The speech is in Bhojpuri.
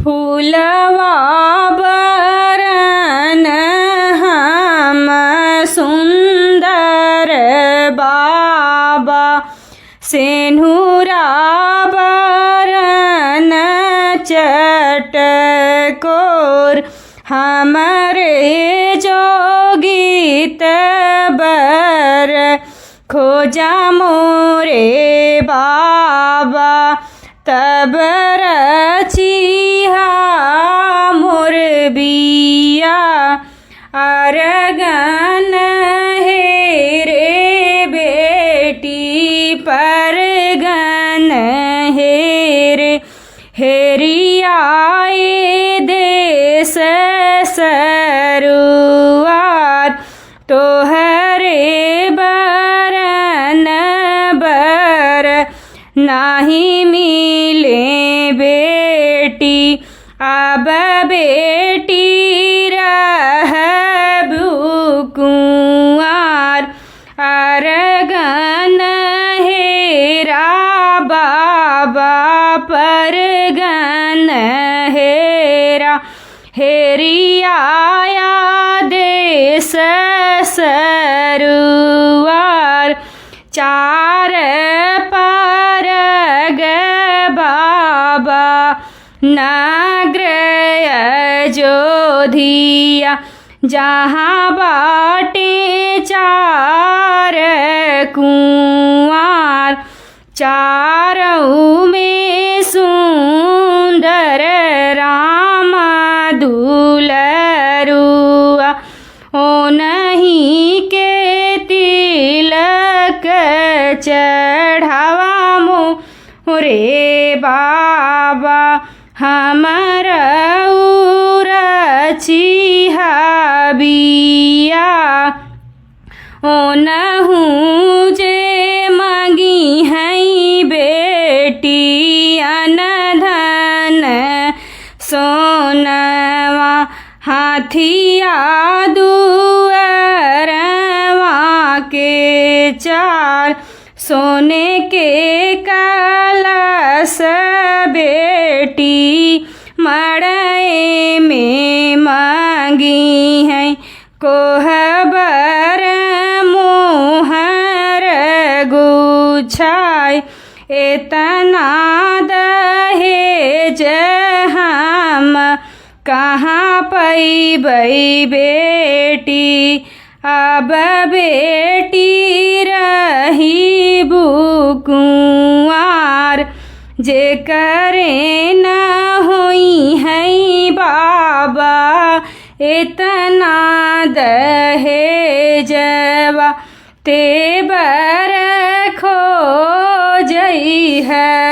फूलवा बरन हम सुंदर बाबा, सेनुरा बरन चटकोर, हमरे जोगित बर खोजा मोरे बाबा, तब रचिहा मोर बिया अरगन हेरे बेटी परगन हेरे, हेरियाए देश सरुआर, तोहरे बरन बर नाही मिले बेटी, अब बेटी रहबु कुंवार, अरगन हेरा बाबा परगन हेरा, हेरियाया देश सरुआर, चार परग बाबा नग्र अयोध्या, जहाँ बाटे चार कुंवार, चारों में सुंदर राम दुलरुआ, ओ नहीं के तिलक चढ़ावा मोरे बाबा, हमर रचिहा बिया, ओ नहूँ जे मगी हई बेटी अनधन सोनवा, हाथिया दुअरवा के चार, सोने के कलश बेटी मड़ई में मांगी है, कोहबर मोहर गुछाय, इतना दहेज हम कहाँ पैबै बेटी, अब बेटी रही कुंवार, जे करे न होई है बाबा इतना दहेजवा, ते बर खो जई है